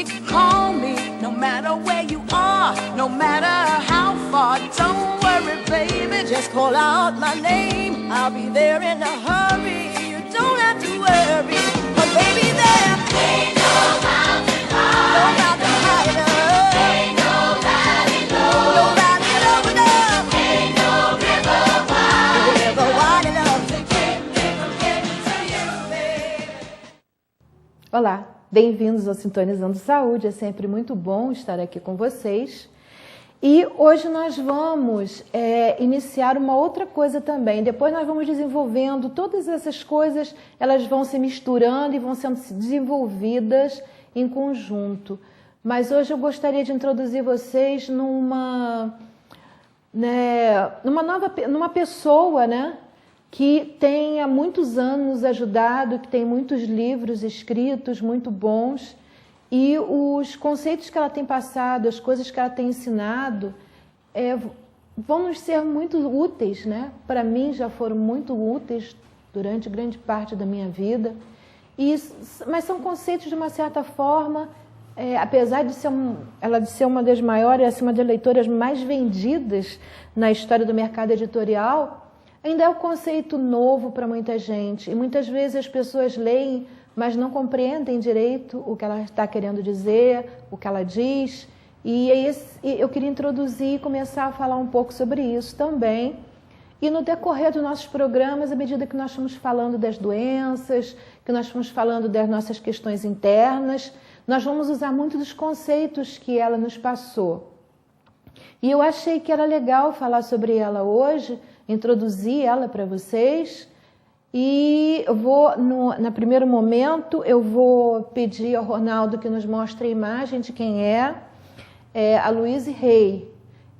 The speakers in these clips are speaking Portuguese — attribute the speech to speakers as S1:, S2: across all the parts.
S1: me, call me, no matter where you are, no matter how far. Don't worry, baby, just call out my name. I'll be there in a hurry. You don't have to worry, but baby, there ain't no mountain high, no mountain high enough, ain't no valley low, no valley low enough, ain't no river wide enough to keep me from getting to you, baby.
S2: Olá, bem-vindos ao Sintonizando Saúde, é sempre muito bom estar aqui com vocês. E hoje nós vamos iniciar uma outra coisa também. Depois nós vamos desenvolvendo todas essas coisas, elas vão se misturando e vão sendo desenvolvidas em conjunto. Mas hoje eu gostaria de introduzir vocês numa pessoa, né, que tem há muitos anos ajudado, que tem muitos livros escritos muito bons. E os conceitos que ela tem passado, as coisas que ela tem ensinado, vão nos ser muito úteis, né? Para mim já foram muito úteis durante grande parte da minha vida. Mas são conceitos de uma certa forma, apesar de ser uma das maiores, uma das leitoras mais vendidas na história do mercado editorial, ainda é um conceito novo para muita gente. E muitas vezes as pessoas leem, mas não compreendem direito o que ela está querendo dizer, o que ela diz. E eu queria introduzir e começar a falar um pouco sobre isso também. E no decorrer dos nossos programas, à medida que nós fomos falando das doenças, que nós fomos falando das nossas questões internas, nós vamos usar muito dos conceitos que ela nos passou. E eu achei que era legal falar sobre ela hoje, introduzir ela para vocês. E eu vou, no primeiro momento, eu vou pedir ao Ronaldo que nos mostre a imagem de quem é a Louise Hay.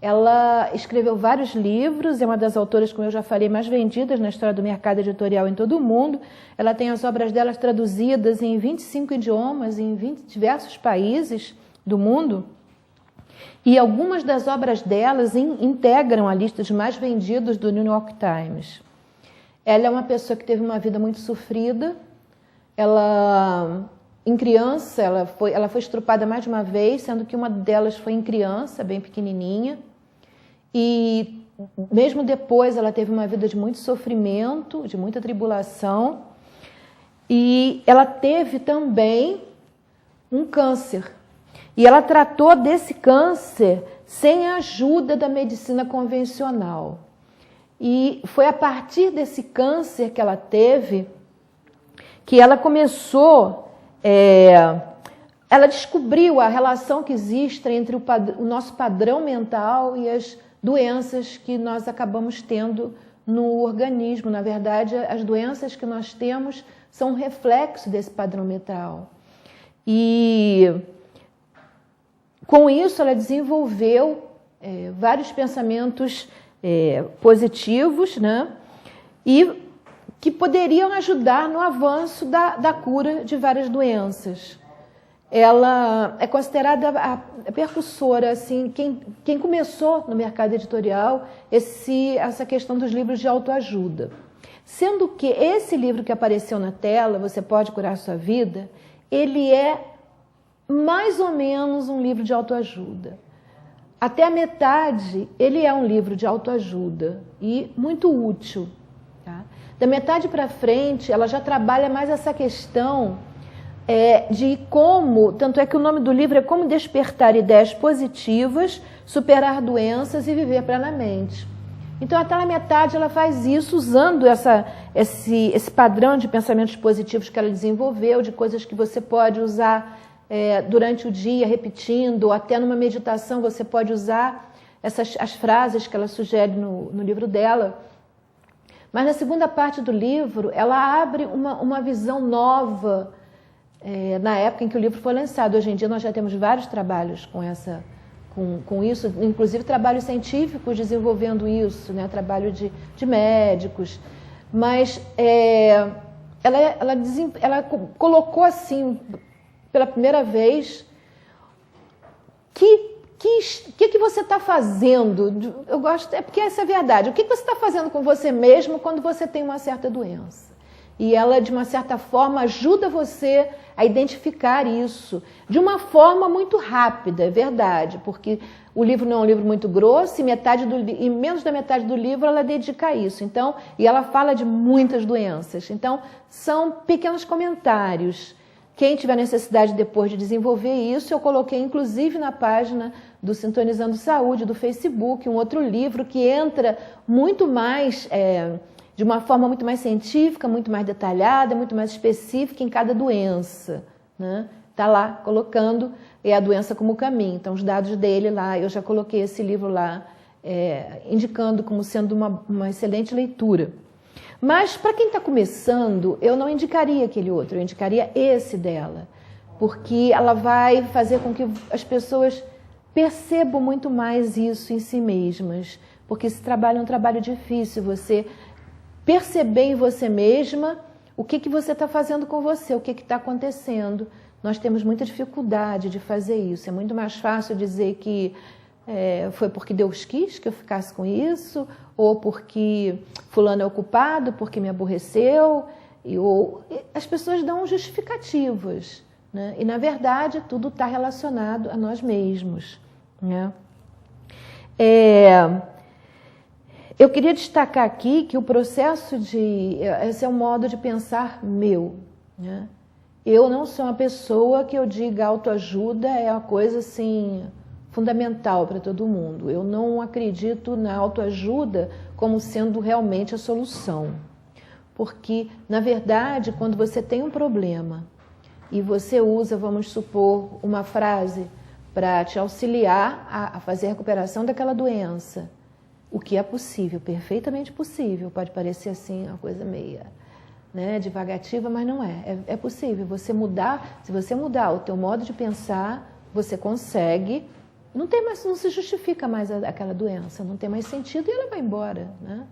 S2: Ela escreveu vários livros, é uma das autoras, como eu já falei, mais vendidas na história do mercado editorial em todo o mundo. Ela tem as obras dela traduzidas em 25 idiomas, em diversos países do mundo. E algumas das obras delas integram a lista de mais vendidos do New York Times. Ela é uma pessoa que teve uma vida muito sofrida. Ela, em criança, ela foi estrupada mais de uma vez, sendo que uma delas foi em criança, bem pequenininha. E mesmo depois ela teve uma vida de muito sofrimento, de muita tribulação. E ela teve também um câncer. E ela tratou desse câncer sem a ajuda da medicina convencional. E foi a partir desse câncer que ela teve que ela começou, ela descobriu a relação que existe entre o nosso padrão mental e as doenças que nós acabamos tendo no organismo. Na verdade, as doenças que nós temos são um reflexo desse padrão mental. E com isso ela desenvolveu vários pensamentos positivos, né? E que poderiam ajudar no avanço da cura de várias doenças. Ela é considerada a precursora, assim, quem começou no mercado editorial essa questão dos livros de autoajuda. Sendo que esse livro que apareceu na tela, Você Pode Curar a Sua Vida, ele é mais ou menos um livro de autoajuda. Até a metade, ele é um livro de autoajuda e muito útil. Tá? Da metade para frente, ela já trabalha mais essa questão de como, tanto é que o nome do livro é Como Despertar Ideias Positivas, Superar Doenças e Viver Plenamente. Então, até a metade, ela faz isso usando esse padrão de pensamentos positivos que ela desenvolveu, de coisas que você pode usar durante o dia, repetindo, ou até numa meditação você pode usar as frases que ela sugere no livro dela. Mas na segunda parte do livro, ela abre uma visão nova na época em que o livro foi lançado. Hoje em dia nós já temos vários trabalhos com isso, inclusive trabalhos científicos desenvolvendo isso, né? Trabalho de médicos. Mas ela colocou assim, pela primeira vez, que você está fazendo? Eu gosto, porque essa é a verdade. O que você está fazendo com você mesmo quando você tem uma certa doença? e ela, de uma certa forma, ajuda você a identificar isso de uma forma muito rápida, é verdade, porque o livro não é um livro muito grosso e menos da metade do livro ela dedica a isso. Então, e ela fala de muitas doenças. Então, são pequenos comentários. Quem tiver necessidade depois de desenvolver isso, eu coloquei inclusive na página do Sintonizando Saúde, do Facebook, um outro livro que entra muito mais, de uma forma muito mais científica, muito mais detalhada, muito mais específica em cada doença, né? Está lá colocando a doença como caminho. Então, os dados dele lá, eu já coloquei esse livro lá, indicando como sendo uma excelente leitura. Mas, para quem está começando, eu não indicaria aquele outro, eu indicaria esse dela, porque ela vai fazer com que as pessoas percebam muito mais isso em si mesmas, porque esse trabalho é um trabalho difícil, você perceber em você mesma o que você está fazendo com você, o que está acontecendo. Nós temos muita dificuldade de fazer isso, é muito mais fácil dizer que foi porque Deus quis que eu ficasse com isso, ou porque fulano é ocupado, porque me aborreceu, as pessoas dão justificativas, né? E, na verdade, tudo está relacionado a nós mesmos, né? Eu queria destacar aqui que o processo esse é um modo de pensar meu, né? Eu não sou uma pessoa que eu diga autoajuda é uma coisa assim fundamental para todo mundo. Eu não acredito na autoajuda como sendo realmente a solução. Porque, na verdade, quando você tem um problema e você usa, vamos supor, uma frase para te auxiliar a fazer a recuperação daquela doença, o que é possível, perfeitamente possível, pode parecer assim uma coisa meia, né, divagativa, mas não é. É possível você mudar, se você mudar o teu modo de pensar, você consegue. Não se justifica mais aquela doença, não tem mais sentido e ela vai embora, né?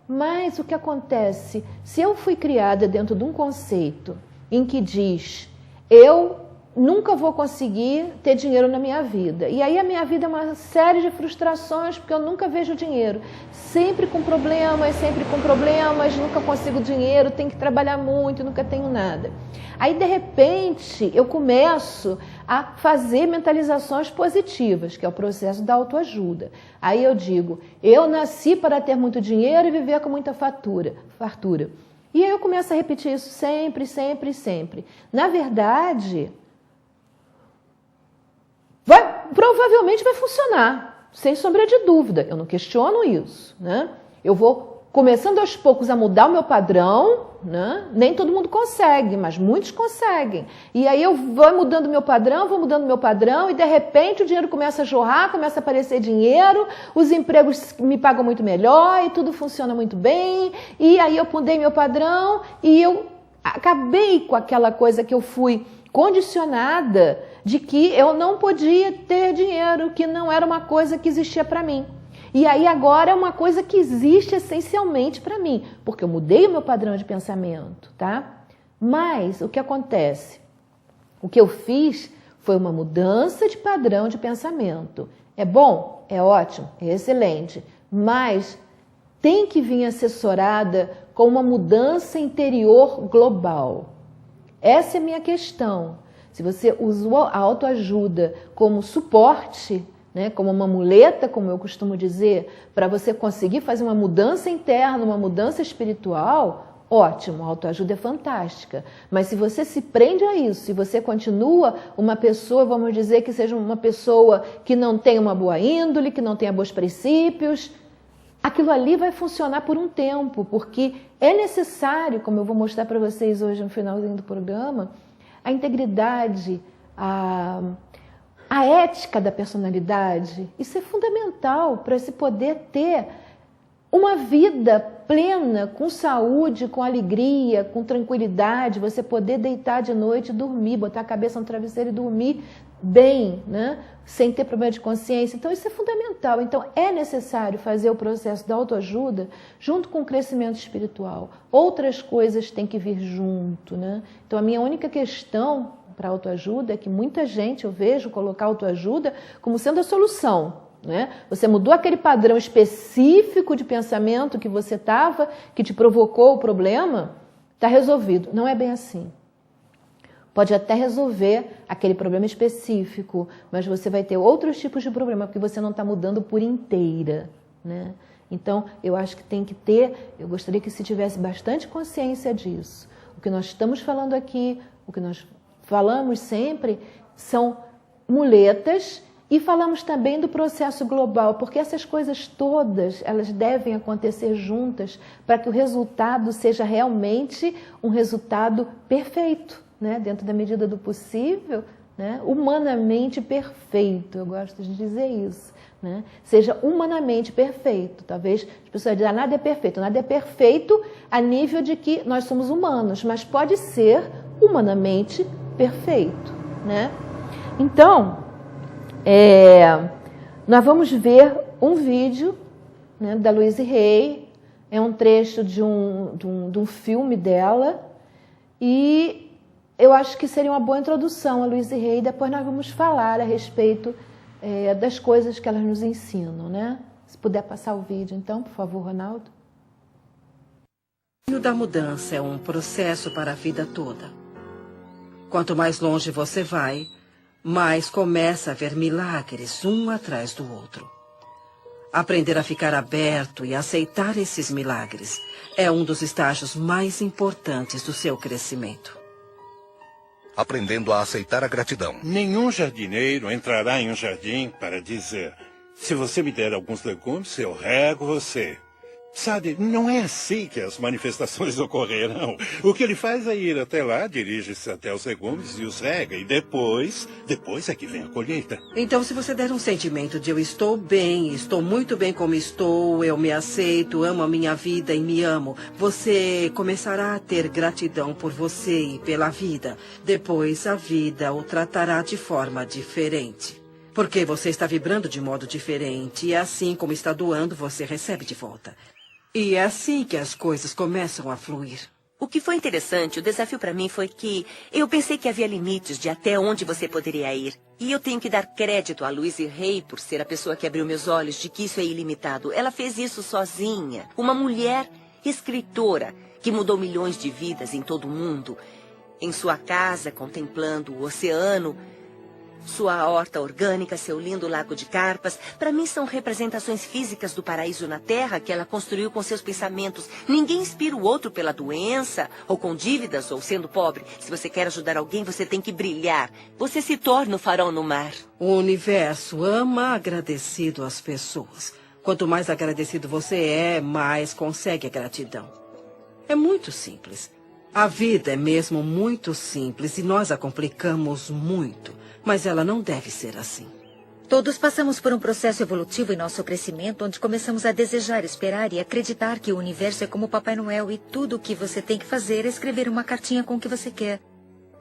S2: Mas o que acontece, se eu fui criada dentro de um conceito em que diz, eu nunca vou conseguir ter dinheiro na minha vida, e aí a minha vida é uma série de frustrações, porque eu nunca vejo dinheiro, sempre com problemas, nunca consigo dinheiro, tenho que trabalhar muito, nunca tenho nada. Aí, de repente, eu começo a fazer mentalizações positivas, que é o processo da autoajuda. Aí eu digo, eu nasci para ter muito dinheiro e viver com muita fartura. E aí eu começo a repetir isso sempre, sempre, sempre. Na verdade, provavelmente vai funcionar, sem sombra de dúvida. Eu não questiono isso, né? Eu vou começando aos poucos a mudar o meu padrão, né? Nem todo mundo consegue, mas muitos conseguem. E aí eu vou mudando meu padrão, e de repente o dinheiro começa a jorrar, começa a aparecer dinheiro, os empregos me pagam muito melhor e tudo funciona muito bem. E aí eu mudei meu padrão e eu acabei com aquela coisa que eu fui condicionada de que eu não podia ter dinheiro, que não era uma coisa que existia para mim. E aí agora é uma coisa que existe essencialmente para mim, porque eu mudei o meu padrão de pensamento, tá? Mas o que acontece? O que eu fiz foi uma mudança de padrão de pensamento. É bom? É ótimo? É excelente. Mas tem que vir assessorada com uma mudança interior global. Essa é a minha questão. Se você usou a autoajuda como suporte, né, como uma muleta, como eu costumo dizer, para você conseguir fazer uma mudança interna, uma mudança espiritual, ótimo, a autoajuda é fantástica. Mas se você se prende a isso, se você continua uma pessoa, vamos dizer que seja uma pessoa que não tem uma boa índole, que não tenha bons princípios, aquilo ali vai funcionar por um tempo, porque é necessário, como eu vou mostrar para vocês hoje no finalzinho do programa, a integridade, a ética da personalidade. Isso é fundamental para se poder ter uma vida plena, com saúde, com alegria, com tranquilidade, você poder deitar de noite e dormir, botar a cabeça no travesseiro e dormir bem, né? Sem ter problema de consciência. Então isso é fundamental. Então é necessário fazer o processo da autoajuda junto com o crescimento espiritual. Outras coisas têm que vir junto, né? Então a minha única questão para a autoajuda é que muita gente, eu vejo, colocar a autoajuda como sendo a solução, né? Você mudou aquele padrão específico de pensamento que você estava, que te provocou o problema, está resolvido. Não é bem assim. Pode até resolver aquele problema específico, mas você vai ter outros tipos de problema, porque você não está mudando por inteira, né? Então, eu acho que tem que ter, eu gostaria que se tivesse bastante consciência disso. O que nós estamos falando aqui, o que nós falamos sempre, são muletas e falamos também do processo global, porque essas coisas todas, elas devem acontecer juntas para que o resultado seja realmente um resultado perfeito, né? Dentro da medida do possível, né? Humanamente perfeito, eu gosto de dizer isso. Né? Seja humanamente perfeito. Talvez as pessoas digam, nada é perfeito a nível de que nós somos humanos, mas pode ser humanamente perfeito. Né? Então, nós vamos ver um vídeo, né, da Louise Hay, é um trecho de um filme dela, e eu acho que seria uma boa introdução a Louise Hay, depois nós vamos falar a respeito das coisas que elas nos ensinam, né? Se puder passar o vídeo, então, por favor, Ronaldo.
S3: O caminho da mudança é um processo para a vida toda. Quanto mais longe você vai, mais começa a ver milagres um atrás do outro. Aprender a ficar aberto e aceitar esses milagres é um dos estágios mais importantes do seu crescimento.
S4: Aprendendo a aceitar a gratidão.
S5: Nenhum jardineiro entrará em um jardim para dizer: se você me der alguns legumes, eu rego você. Sabe, não é assim que as manifestações ocorrerão. O que ele faz é ir até lá, dirige-se até os legumes e os rega. E depois é que vem a colheita.
S3: Então, se você der um sentimento de eu estou bem, estou muito bem como estou, eu me aceito, amo a minha vida e me amo, você começará a ter gratidão por você e pela vida. Depois, a vida o tratará de forma diferente. Porque você está vibrando de modo diferente e assim como está doando, você recebe de volta. E é assim que as coisas começam a fluir.
S6: O que foi interessante, o desafio para mim foi que eu pensei que havia limites de até onde você poderia ir. E eu tenho que dar crédito a Louise Hay por ser a pessoa que abriu meus olhos de que isso é ilimitado. Ela fez isso sozinha. Uma mulher escritora que mudou milhões de vidas em todo o mundo. Em sua casa, contemplando o oceano, sua horta orgânica, seu lindo lago de carpas, para mim são representações físicas do paraíso na Terra que ela construiu com seus pensamentos. Ninguém inspira o outro pela doença, ou com dívidas, ou sendo pobre. Se você quer ajudar alguém, você tem que brilhar. Você se torna o farol no mar.
S3: O universo ama agradecido às pessoas. Quanto mais agradecido você é, mais consegue a gratidão. É muito simples. A vida é mesmo muito simples e nós a complicamos muito. Mas ela não deve ser assim.
S7: Todos passamos por um processo evolutivo em nosso crescimento, onde começamos a desejar, esperar e acreditar que o universo é como Papai Noel e tudo o que você tem que fazer é escrever uma cartinha com o que você quer.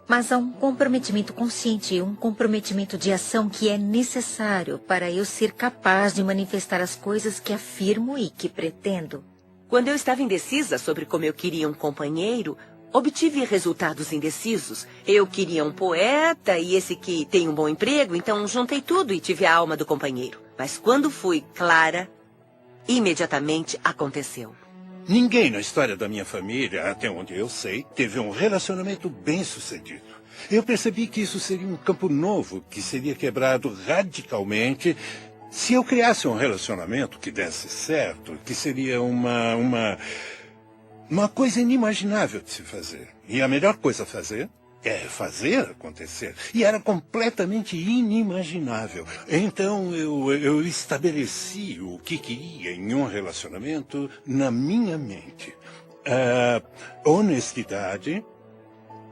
S7: Mas há um comprometimento consciente e um comprometimento de ação que é necessário para eu ser capaz de manifestar as coisas que afirmo e que pretendo.
S6: Quando eu estava indecisa sobre como eu queria um companheiro, obtive resultados indecisos. Eu queria um poeta e esse que tem um bom emprego, então juntei tudo e tive a alma do companheiro. Mas quando fui clara, imediatamente aconteceu.
S5: Ninguém na história da minha família, até onde eu sei, teve um relacionamento bem-sucedido. Eu percebi que isso seria um campo novo, que seria quebrado radicalmente se eu criasse um relacionamento que desse certo, que seria uma coisa inimaginável de se fazer. E a melhor coisa a fazer é fazer acontecer. E era completamente inimaginável. Então eu estabeleci o que queria em um relacionamento na minha mente. Honestidade,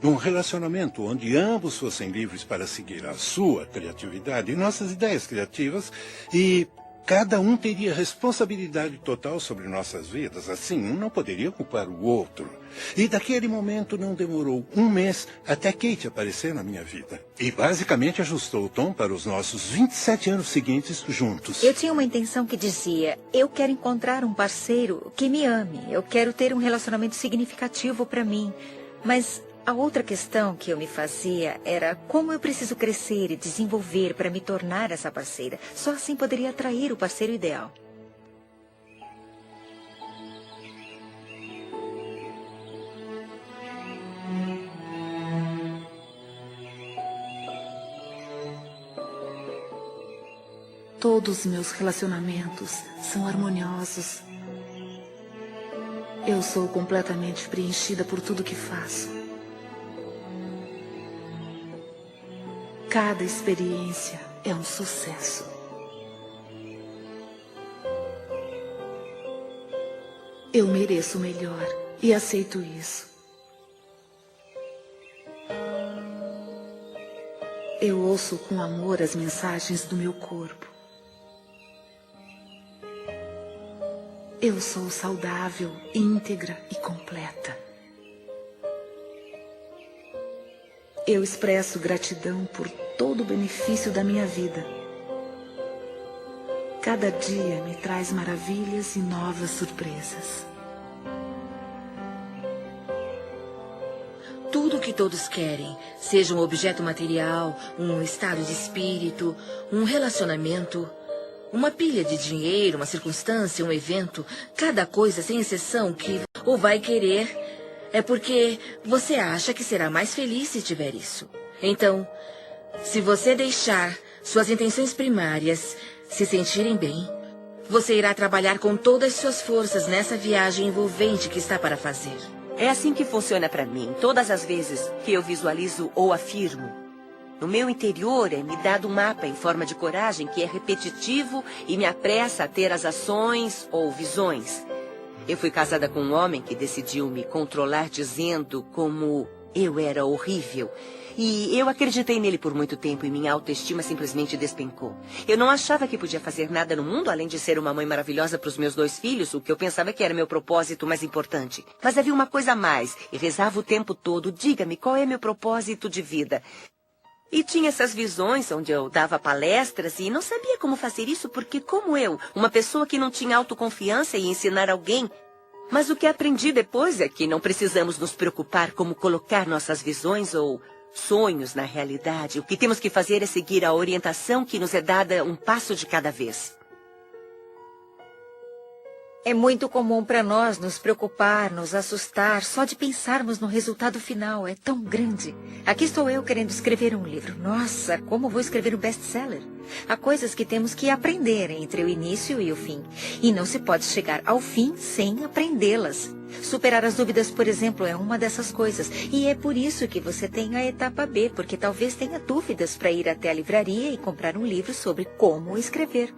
S5: um relacionamento onde ambos fossem livres para seguir a sua criatividade e nossas ideias criativas e cada um teria responsabilidade total sobre nossas vidas. Assim, um não poderia culpar o outro. E daquele momento não demorou um mês até Kate aparecer na minha vida. E basicamente ajustou o tom para os nossos 27 anos seguintes juntos.
S7: Eu tinha uma intenção que dizia: eu quero encontrar um parceiro que me ame. Eu quero ter um relacionamento significativo para mim. Mas a outra questão que eu me fazia era como eu preciso crescer e desenvolver para me tornar essa parceira. Só assim poderia atrair o parceiro ideal.
S8: Todos os meus relacionamentos são harmoniosos. Eu sou completamente preenchida por tudo que faço. Cada experiência é um sucesso. Eu mereço o melhor e aceito isso. Eu ouço com amor as mensagens do meu corpo. Eu sou saudável, íntegra e completa. Eu expresso gratidão por todo o benefício da minha vida. Cada dia me traz maravilhas e novas surpresas.
S9: Tudo o que todos querem, seja um objeto material, um estado de espírito, um relacionamento, uma pilha de dinheiro, uma circunstância, um evento, cada coisa sem exceção que ou vai querer, é porque você acha que será mais feliz se tiver isso. Então, se você deixar suas intenções primárias se sentirem bem, você irá trabalhar com todas as suas forças nessa viagem envolvente que está para fazer.
S6: É assim que funciona para mim. Todas as vezes que eu visualizo ou afirmo, no meu interior é me dado um mapa em forma de coragem que é repetitivo e me apressa a ter as ações ou visões. Eu fui casada com um homem que decidiu me controlar dizendo como eu era horrível. E eu acreditei nele por muito tempo e minha autoestima simplesmente despencou. Eu não achava que podia fazer nada no mundo além de ser uma mãe maravilhosa para os meus 2 filhos, o que eu pensava que era meu propósito mais importante. Mas havia uma coisa a mais e rezava o tempo todo: diga-me, qual é meu propósito de vida? E tinha essas visões onde eu dava palestras e não sabia como fazer isso porque, como eu, uma pessoa que não tinha autoconfiança, ia ensinar alguém. Mas o que aprendi depois é que não precisamos nos preocupar como colocar nossas visões ou sonhos na realidade. O que temos que fazer é seguir a orientação que nos é dada um passo de cada vez.
S7: É muito comum para nós nos preocupar, nos assustar, só de pensarmos no resultado final. É tão grande. Aqui estou eu querendo escrever um livro. Nossa, como vou escrever um best-seller? Há coisas que temos que aprender entre o início e o fim. E não se pode chegar ao fim sem aprendê-las. Superar as dúvidas, por exemplo, é uma dessas coisas. E é por isso que você tem a etapa B, porque talvez tenha dúvidas para ir até a livraria e comprar um livro sobre como escrever.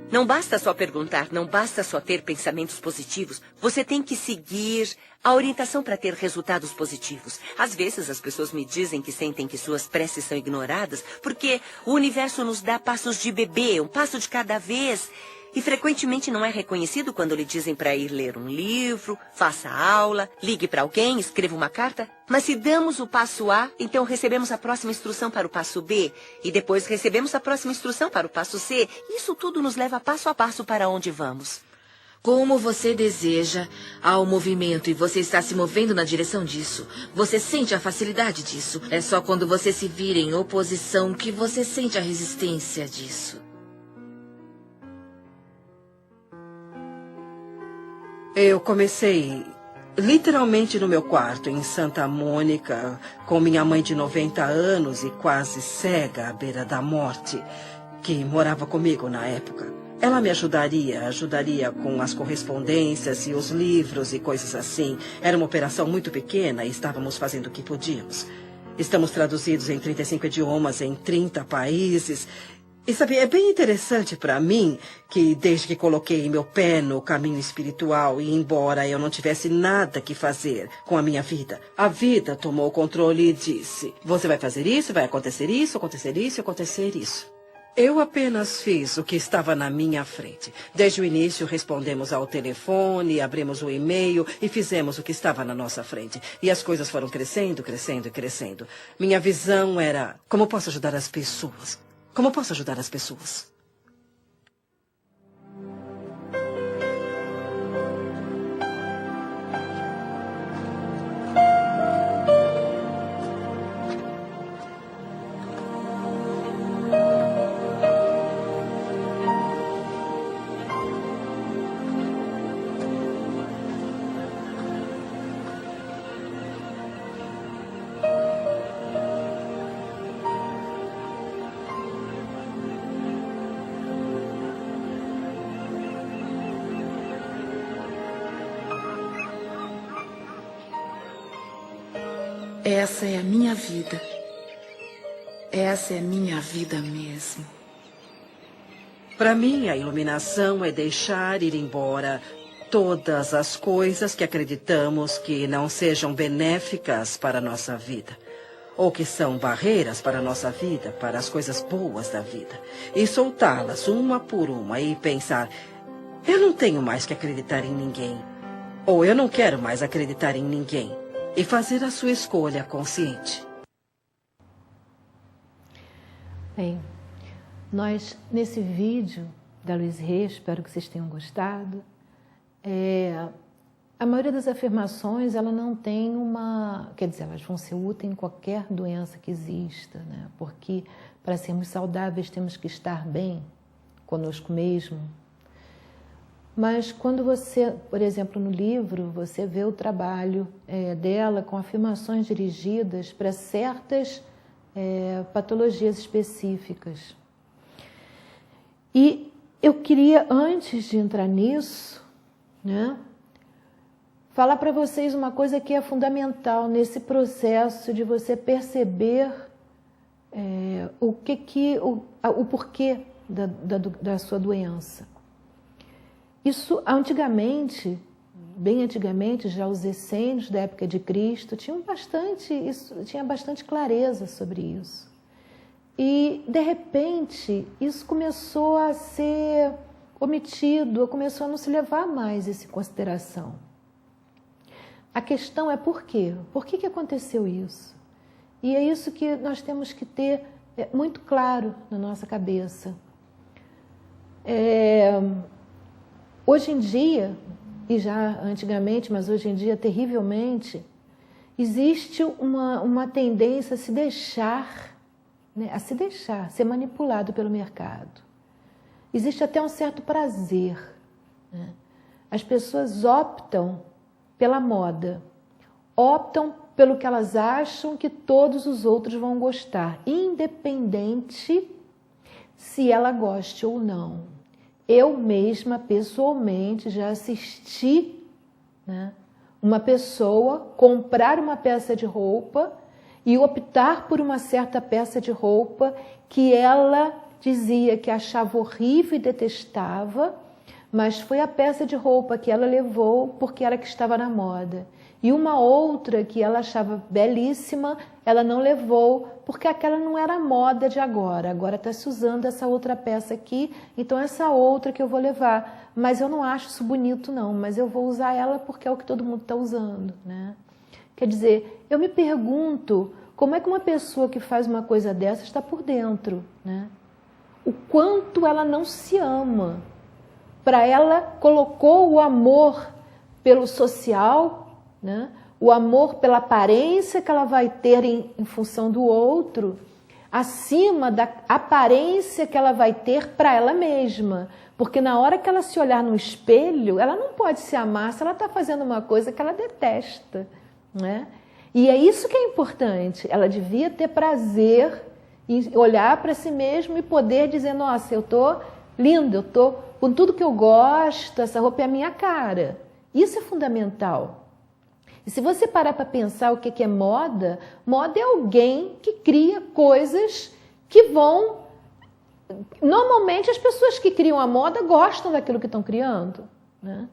S6: Não basta só perguntar, não basta só ter pensamentos positivos. Você tem que seguir a orientação para ter resultados positivos. Às vezes as pessoas me dizem que sentem que suas preces são ignoradas porque o universo nos dá passos de bebê, um passo de cada vez. E frequentemente não é reconhecido quando lhe dizem para ir ler um livro, faça aula, ligue para alguém, escreva uma carta. Mas se damos o passo A, então recebemos a próxima instrução para o passo B. E depois recebemos a próxima instrução para o passo C. Isso tudo nos leva passo a passo para onde vamos.
S9: Como você deseja, há um movimento e você está se movendo na direção disso. Você sente a facilidade disso. É só quando você se vira em oposição que você sente a resistência disso.
S3: Eu comecei literalmente no meu quarto, em Santa Mônica, com minha mãe de 90 anos e quase cega à beira da morte, que morava comigo na época. Ela me ajudaria com as correspondências e os livros e coisas assim. Era uma operação muito pequena e estávamos fazendo o que podíamos. Estamos traduzidos em 35 idiomas, em 30 países. E sabe, é bem interessante para mim que desde que coloquei meu pé no caminho espiritual e embora eu não tivesse nada que fazer com a minha vida, a vida tomou o controle e disse: você vai fazer isso, vai acontecer isso, acontecer isso, acontecer isso. Eu apenas fiz o que estava na minha frente. Desde o início respondemos ao telefone, abrimos o e-mail e fizemos o que estava na nossa frente. E as coisas foram crescendo, crescendo e crescendo. Minha visão era: como posso ajudar as pessoas? Como posso ajudar as pessoas?
S8: Essa é a minha vida. Essa é a minha vida mesmo.
S3: Para mim, a iluminação é deixar ir embora todas as coisas que acreditamos que não sejam benéficas para a nossa vida, ou que são barreiras para a nossa vida, para as coisas boas da vida, e soltá-las uma por uma e pensar: eu não tenho mais que acreditar em ninguém, ou eu não quero mais acreditar em ninguém, e fazer a sua escolha consciente.
S2: Bem, nós, nesse vídeo da Louise Hay, espero que vocês tenham gostado, a maioria das afirmações, ela não tem uma... Quer dizer, elas vão ser úteis em qualquer doença que exista, né? Porque para sermos saudáveis temos que estar bem conosco mesmo. Mas quando você, por exemplo, no livro, você vê o trabalho dela com afirmações dirigidas para certas patologias específicas. E eu queria, antes de entrar nisso, né, falar para vocês uma coisa que é fundamental nesse processo de você perceber o porquê da sua doença. Isso, antigamente, bem antigamente, já os essênios da época de Cristo tinha bastante clareza sobre isso. E, de repente, isso começou a ser omitido, começou a não se levar mais isso em consideração. A questão é por quê? Por que aconteceu isso? E é isso que nós temos que ter muito claro na nossa cabeça. Hoje em dia, e já antigamente, mas hoje em dia terrivelmente, existe uma tendência a se deixar, né, ser manipulado pelo mercado. Existe até um certo prazer, né? As pessoas optam pela moda, optam pelo que elas acham que todos os outros vão gostar, independente se ela goste ou não. Eu mesma, pessoalmente, já assisti, né, uma pessoa comprar uma peça de roupa e optar por uma certa peça de roupa que ela dizia que achava horrível e detestava, mas foi a peça de roupa que ela levou porque era que estava na moda. E uma outra que ela achava belíssima, ela não levou porque aquela não era a moda de agora. Agora está se usando essa outra peça aqui, então essa outra que eu vou levar. Mas eu não acho isso bonito não, mas eu vou usar ela porque é o que todo mundo está usando, né? Quer dizer, eu me pergunto como é que uma pessoa que faz uma coisa dessa está por dentro, né? O quanto ela não se ama. Para ela, colocou o amor pelo social, né? O amor pela aparência que ela vai ter em função do outro, acima da aparência que ela vai ter para ela mesma. Porque na hora que ela se olhar no espelho, ela não pode se amar se ela está fazendo uma coisa que ela detesta, né? E é isso que é importante. Ela devia ter prazer em olhar para si mesma e poder dizer: nossa, eu estou linda, eu estou com tudo que eu gosto, essa roupa é a minha cara. Isso é fundamental. E se você parar para pensar o que é moda, moda é alguém que cria coisas que vão... Normalmente as pessoas que criam a moda gostam daquilo que estão criando, né?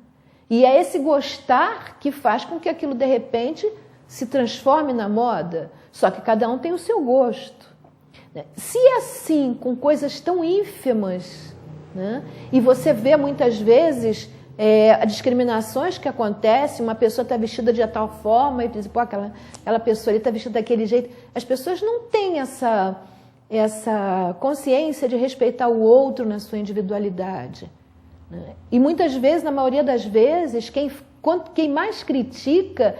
S2: E é esse gostar que faz com que aquilo de repente se transforme na moda, só que cada um tem o seu gosto. Se é assim, com coisas tão ínfimas, né? E você vê muitas vezes discriminações que acontecem, uma pessoa está vestida de tal forma e diz, pô, aquela pessoa ali está vestida daquele jeito. As pessoas não têm essa consciência de respeitar o outro na sua individualidade, né? E muitas vezes, na maioria das vezes, quem mais critica,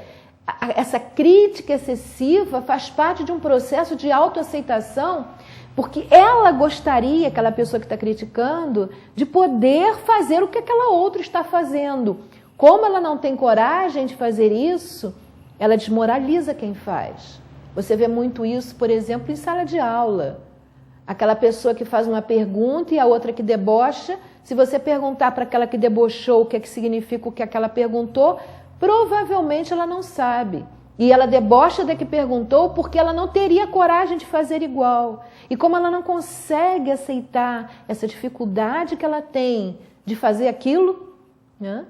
S2: essa crítica excessiva faz parte de um processo de autoaceitação, porque ela gostaria, aquela pessoa que está criticando, de poder fazer o que aquela outra está fazendo. Como ela não tem coragem de fazer isso, ela desmoraliza quem faz. Você vê muito isso, por exemplo, em sala de aula. Aquela pessoa que faz uma pergunta e a outra que debocha, se você perguntar para aquela que debochou o que é que significa o que aquela perguntou, provavelmente ela não sabe. E ela debocha da que perguntou porque ela não teria coragem de fazer igual. E como ela não consegue aceitar essa dificuldade que ela tem de fazer aquilo, né,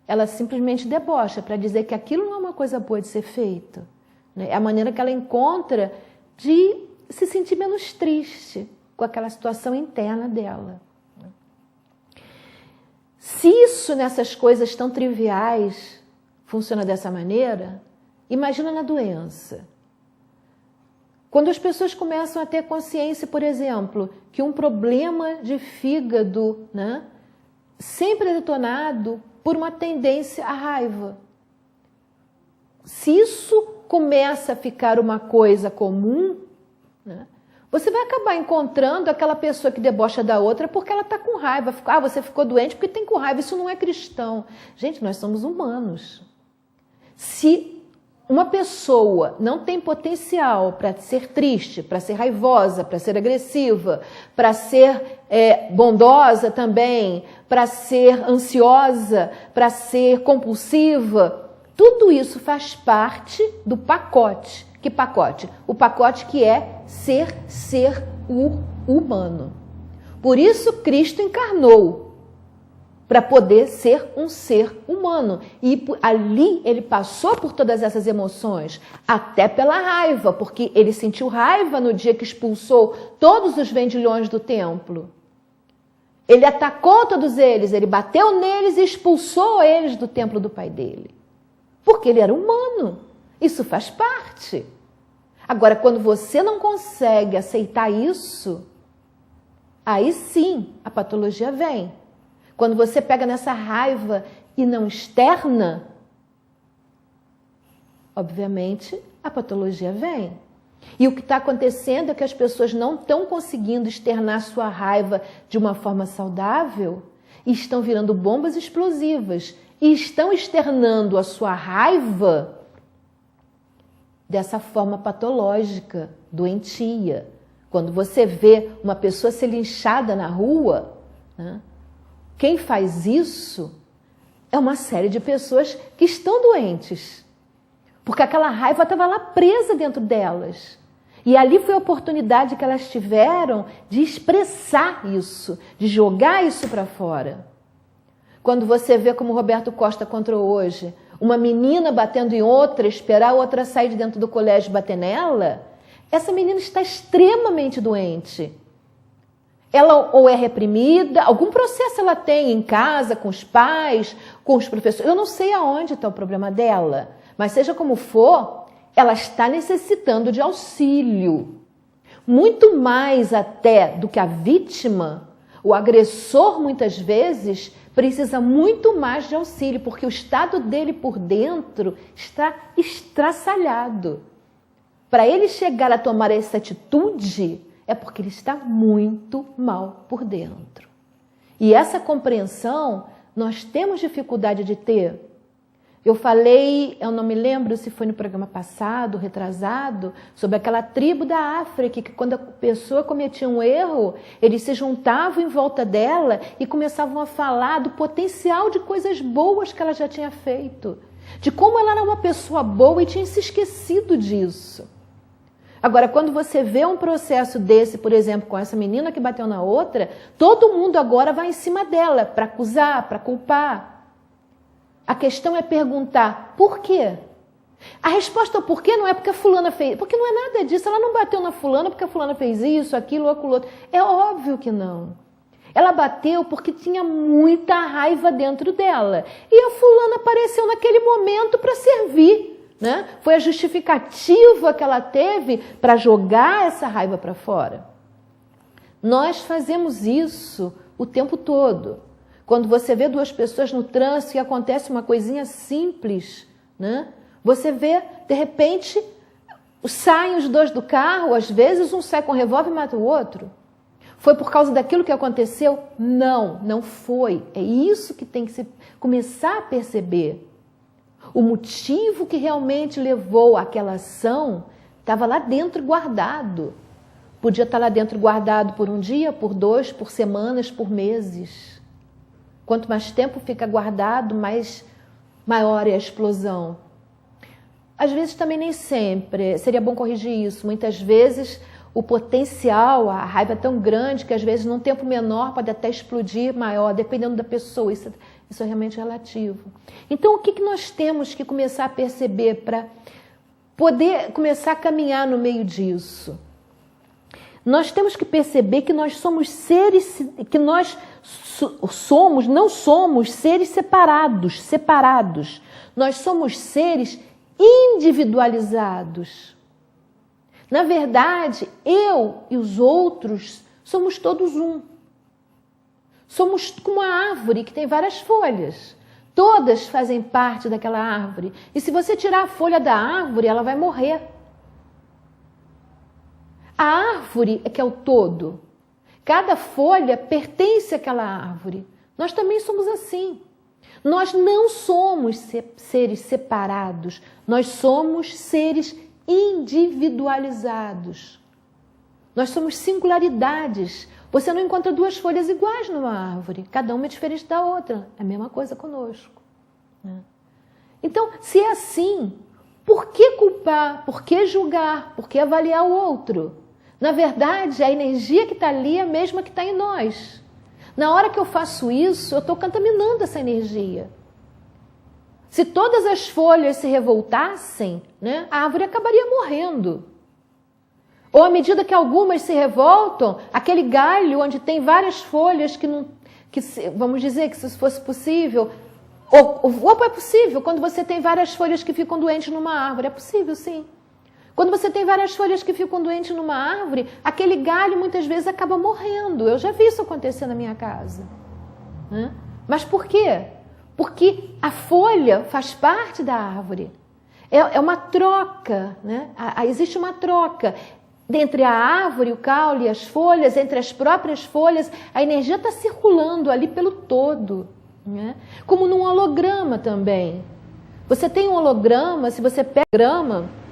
S2: ela simplesmente debocha para dizer que aquilo não é uma coisa boa de ser feito. Né? É a maneira que ela encontra de se sentir menos triste com aquela situação interna dela. Se isso nessas coisas tão triviais funciona dessa maneira, imagina na doença. Quando as pessoas começam a ter consciência, por exemplo, que um problema de fígado, né, sempre é detonado por uma tendência à raiva. Se isso começa a ficar uma coisa comum, né, você vai acabar encontrando aquela pessoa que debocha da outra porque ela está com raiva. Ah, você ficou doente porque tem com raiva. Isso não é cristão. Gente, nós somos humanos. Se uma pessoa não tem potencial para ser triste, para ser raivosa, para ser agressiva, para ser bondosa também, para ser ansiosa, para ser compulsiva, tudo isso faz parte do pacote. Que pacote? O pacote que é ser humano. Por isso Cristo encarnou, para poder ser um ser humano. E ali ele passou por todas essas emoções, até pela raiva, porque ele sentiu raiva no dia que expulsou todos os vendilhões do templo. Ele atacou todos eles, ele bateu neles e expulsou eles do templo do pai dele. Porque ele era humano. Isso faz parte. Agora, quando você não consegue aceitar isso, aí sim a patologia vem. Quando você pega nessa raiva e não externa, obviamente a patologia vem. E o que está acontecendo é que as pessoas não estão conseguindo externar sua raiva de uma forma saudável e estão virando bombas explosivas e estão externando a sua raiva dessa forma patológica, doentia. Quando você vê uma pessoa ser linchada na rua, né, quem faz isso é uma série de pessoas que estão doentes. Porque aquela raiva estava lá presa dentro delas. E ali foi a oportunidade que elas tiveram de expressar isso, de jogar isso para fora. Quando você vê como o Roberto Costa contou hoje, uma menina batendo em outra, esperar a outra sair de dentro do colégio e bater nela, essa menina está extremamente doente. Ela ou é reprimida, algum processo ela tem em casa, com os pais, com os professores. Eu não sei aonde está o problema dela, mas seja como for, ela está necessitando de auxílio. Muito mais até do que a vítima, o agressor muitas vezes precisa muito mais de auxílio, porque o estado dele por dentro está estraçalhado. Para ele chegar a tomar essa atitude, é porque ele está muito mal por dentro. E essa compreensão nós temos dificuldade de ter. Eu falei, eu não me lembro se foi no programa passado, retrasado, sobre aquela tribo da África, que quando a pessoa cometia um erro, eles se juntavam em volta dela e começavam a falar do potencial de coisas boas que ela já tinha feito, de como ela era uma pessoa boa e tinha se esquecido disso. Agora, quando você vê um processo desse, por exemplo, com essa menina que bateu na outra, todo mundo agora vai em cima dela para acusar, para culpar. A questão é perguntar, por quê? A resposta ao porquê não é porque a fulana fez, porque não é nada disso. Ela não bateu na fulana porque a fulana fez isso, aquilo, aquilo outro. É óbvio que não. Ela bateu porque tinha muita raiva dentro dela. E a fulana apareceu naquele momento para servir, né? Foi a justificativa que ela teve para jogar essa raiva para fora. Nós fazemos isso o tempo todo. Quando você vê duas pessoas no trânsito e acontece uma coisinha simples, né? Você vê, de repente, saem os dois do carro, às vezes um sai com um revólver e mata o outro. Foi por causa daquilo que aconteceu? Não, não foi. É isso que tem que se começar a perceber. O motivo que realmente levou àquela ação estava lá dentro guardado. Podia estar lá dentro guardado por um dia, por 2, por semanas, por meses. Quanto mais tempo fica guardado, maior é a explosão. Às vezes também nem sempre, seria bom corrigir isso. Muitas vezes o potencial, a raiva é tão grande que às vezes num tempo menor pode até explodir maior, dependendo da pessoa, isso é realmente relativo. Então o que nós temos que começar a perceber para poder começar a caminhar no meio disso? Nós temos que perceber que nós somos seres, que nós não somos seres separados. Nós somos seres individualizados. Na verdade, eu e os outros somos todos um. Somos como uma árvore que tem várias folhas. Todas fazem parte daquela árvore. E se você tirar a folha da árvore, ela vai morrer. A árvore é que é o todo. Cada folha pertence àquela árvore. Nós também somos assim. Nós não somos seres separados. Nós somos seres individualizados. Nós somos singularidades. Você não encontra duas folhas iguais numa árvore. Cada uma é diferente da outra. É a mesma coisa conosco. Então, se é assim, por que culpar? Por que julgar? Por que avaliar o outro? Na verdade, a energia que está ali é a mesma que está em nós. Na hora que eu faço isso, eu estou contaminando essa energia. Se todas as folhas se revoltassem, né, a árvore acabaria morrendo. Ou à medida que algumas se revoltam, aquele galho onde tem várias folhas vamos dizer que se isso fosse possível, ou é possível, quando você tem várias folhas que ficam doentes numa árvore, é possível sim. Quando você tem várias folhas que ficam doentes numa árvore, aquele galho muitas vezes acaba morrendo. Eu já vi isso acontecer na minha casa. Mas por quê? Porque a folha faz parte da árvore. É uma troca, né? Existe uma troca. Entre a árvore, o caule e as folhas, entre as próprias folhas, a energia está circulando ali pelo todo. Né? Como num holograma também. Você tem um holograma, se você pega o holograma,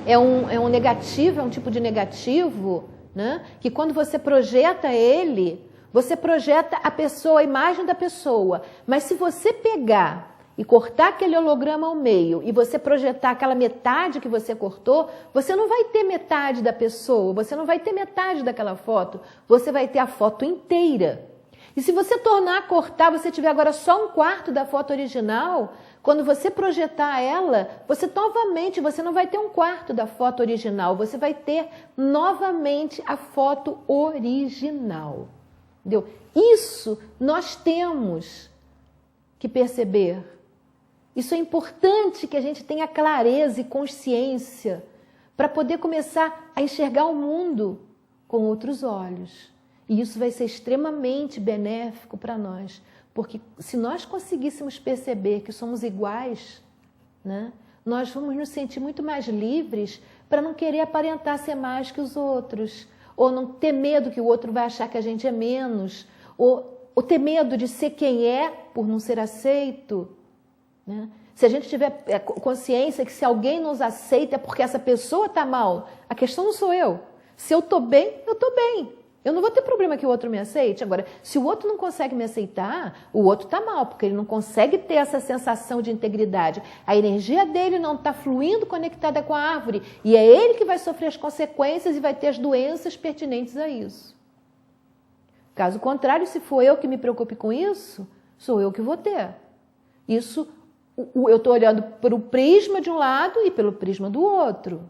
S2: é um negativo, é um tipo de negativo, né? Que quando você projeta ele, você projeta a pessoa, a imagem da pessoa. Mas se você pegar e cortar aquele holograma ao meio e você projetar aquela metade que você cortou, você não vai ter metade da pessoa, você não vai ter metade daquela foto, você vai ter a foto inteira. E se você tornar a cortar, você tiver agora só um quarto da foto original, quando você projetar ela, você não vai ter um quarto da foto original, você vai ter novamente a foto original. Entendeu? Isso nós temos que perceber. Isso é importante que a gente tenha clareza e consciência para poder começar a enxergar o mundo com outros olhos. E isso vai ser extremamente benéfico para nós, porque se nós conseguíssemos perceber que somos iguais, né, nós vamos nos sentir muito mais livres para não querer aparentar ser mais que os outros, ou não ter medo que o outro vai achar que a gente é menos, ou ter medo de ser quem é por não ser aceito. Né? Se a gente tiver consciência que se alguém nos aceita é porque essa pessoa está mal, a questão não sou eu. Se eu estou bem, eu estou bem. Eu não vou ter problema que o outro me aceite. Agora, se o outro não consegue me aceitar, o outro está mal, porque ele não consegue ter essa sensação de integridade. A energia dele não está fluindo conectada com a árvore. E é ele que vai sofrer as consequências e vai ter as doenças pertinentes a isso. Caso contrário, se for eu que me preocupe com isso, sou eu que vou ter. Isso, eu estou olhando pelo prisma de um lado e pelo prisma do outro.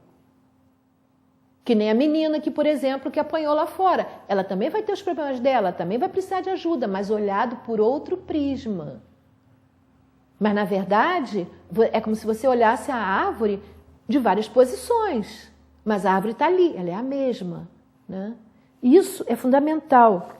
S2: Que nem a menina que, por exemplo, que apanhou lá fora. Ela também vai ter os problemas dela, também vai precisar de ajuda, mas olhado por outro prisma. Mas, na verdade, é como se você olhasse a árvore de várias posições. Mas a árvore está ali, ela é a mesma. Né? Isso é fundamental.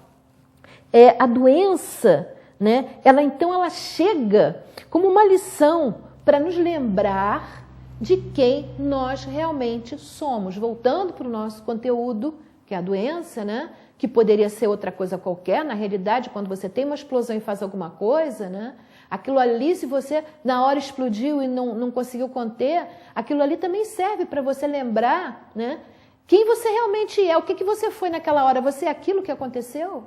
S2: A doença, né, ela chega como uma lição para nos lembrar de quem nós realmente somos. Voltando para o nosso conteúdo, que é a doença, né? Que poderia ser outra coisa qualquer. Na realidade, quando você tem uma explosão e faz alguma coisa, né? Aquilo ali, se você na hora explodiu e não conseguiu conter, aquilo ali também serve para você lembrar, né? Quem você realmente é, o que você foi naquela hora. Você é aquilo que aconteceu?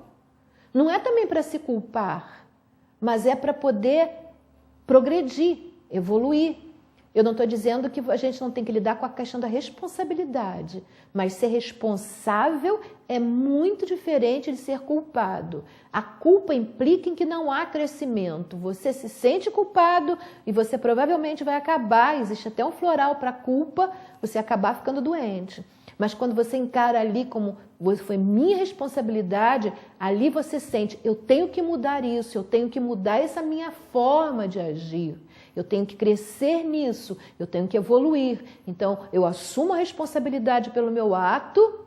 S2: Não é também para se culpar, mas é para poder progredir, evoluir. Eu não estou dizendo que a gente não tem que lidar com a questão da responsabilidade, mas ser responsável é muito diferente de ser culpado. A culpa implica em que não há crescimento. Você se sente culpado e você provavelmente vai acabar, existe até um floral para a culpa, você acabar ficando doente. Mas quando você encara ali como foi minha responsabilidade, ali você sente, eu tenho que mudar isso, eu tenho que mudar essa minha forma de agir. Eu tenho que crescer nisso, eu tenho que evoluir. Então, eu assumo a responsabilidade pelo meu ato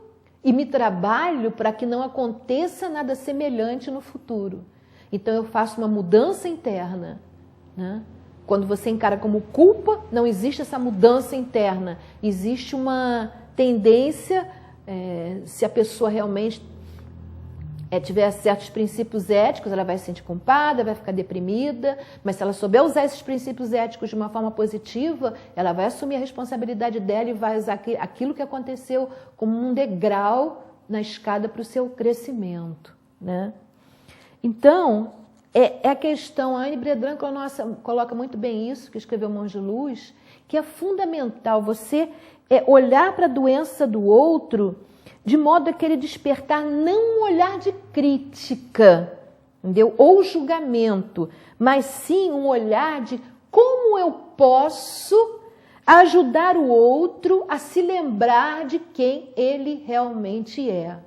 S2: e me trabalho para que não aconteça nada semelhante no futuro. Então, eu faço uma mudança interna, né? Quando você encara como culpa, não existe essa mudança interna. Existe uma tendência, se a pessoa realmente tiver certos princípios éticos, ela vai se sentir culpada, vai ficar deprimida, mas se ela souber usar esses princípios éticos de uma forma positiva, ela vai assumir a responsabilidade dela e vai usar aquilo que aconteceu como um degrau na escada para o seu crescimento, né? Então, é a questão, a Anne Bredran coloca muito bem isso, que escreveu Mãos de Luz, que é fundamental você olhar para a doença do outro de modo a querer despertar não um olhar de crítica, entendeu? Ou julgamento, mas sim um olhar de como eu posso ajudar o outro a se lembrar de quem ele realmente é.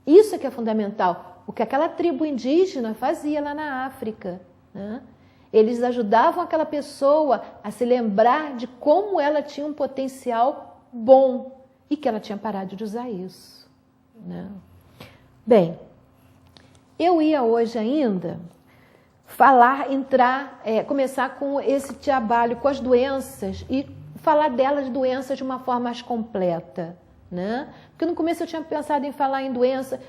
S2: Isso é que é fundamental. O que aquela tribo indígena fazia lá na África, né? Eles ajudavam aquela pessoa a se lembrar de como ela tinha um potencial bom e que ela tinha parado de usar isso, né? Bem, eu ia hoje ainda começar com esse trabalho com as doenças e falar delas, doenças, de uma forma mais completa, né? Porque no começo eu tinha pensado em falar em doença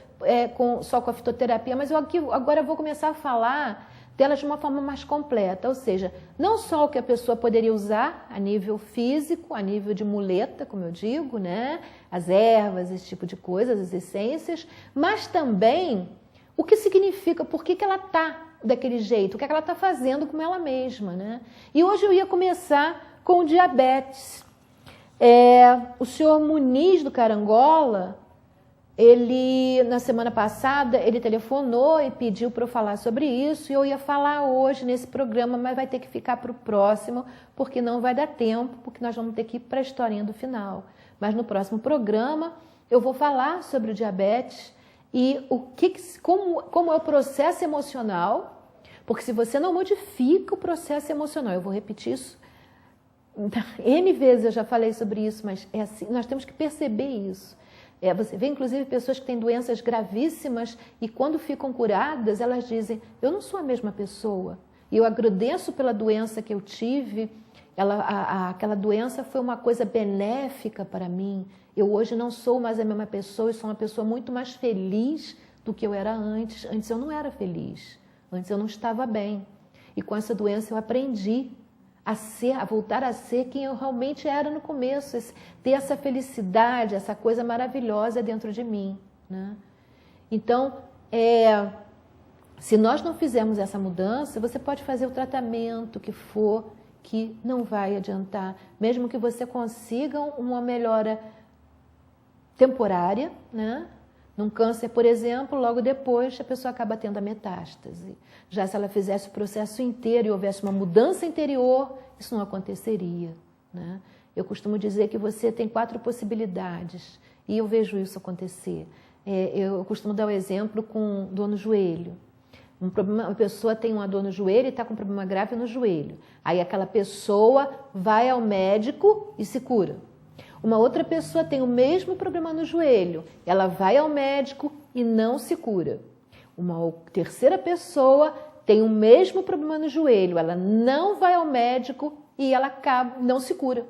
S2: só com a fitoterapia, mas agora eu vou começar a falar delas de uma forma mais completa, ou seja, não só o que a pessoa poderia usar a nível físico, a nível de muleta, como eu digo, né? As ervas, esse tipo de coisas, as essências, mas também o que significa, por que ela está daquele jeito, o que ela está fazendo com ela mesma, né? E hoje eu ia começar com o diabetes. O senhor Muniz do Carangola, ele, na semana passada, ele telefonou e pediu para eu falar sobre isso, e eu ia falar hoje nesse programa, mas vai ter que ficar para o próximo, porque não vai dar tempo, porque nós vamos ter que ir para a historinha do final. Mas no próximo programa eu vou falar sobre o diabetes e como é o processo emocional, porque se você não modifica o processo emocional, eu vou repetir isso N vezes, eu já falei sobre isso, mas é assim, nós temos que perceber isso. Você vê, inclusive, pessoas que têm doenças gravíssimas e quando ficam curadas, elas dizem, eu não sou a mesma pessoa. E eu agradeço pela doença que eu tive, aquela doença foi uma coisa benéfica para mim. Eu hoje não sou mais a mesma pessoa, eu sou uma pessoa muito mais feliz do que eu era antes. Antes eu não era feliz, antes eu não estava bem. E com essa doença eu aprendi a voltar a ser quem eu realmente era no começo, ter essa felicidade, essa coisa maravilhosa dentro de mim, né? Então, se nós não fizermos essa mudança, você pode fazer o tratamento que for, que não vai adiantar, mesmo que você consiga uma melhora temporária, né? Num câncer, por exemplo, logo depois a pessoa acaba tendo a metástase. Já se ela fizesse o processo inteiro e houvesse uma mudança interior, isso não aconteceria, né? Eu costumo dizer que você tem 4 possibilidades e eu vejo isso acontecer. Eu costumo dar o exemplo com dor no joelho. Uma pessoa tem uma dor no joelho e está com um problema grave no joelho. Aí aquela pessoa vai ao médico e se cura. Uma outra pessoa tem o mesmo problema no joelho, ela vai ao médico e não se cura. Uma terceira pessoa tem o mesmo problema no joelho, ela não vai ao médico e ela não se cura.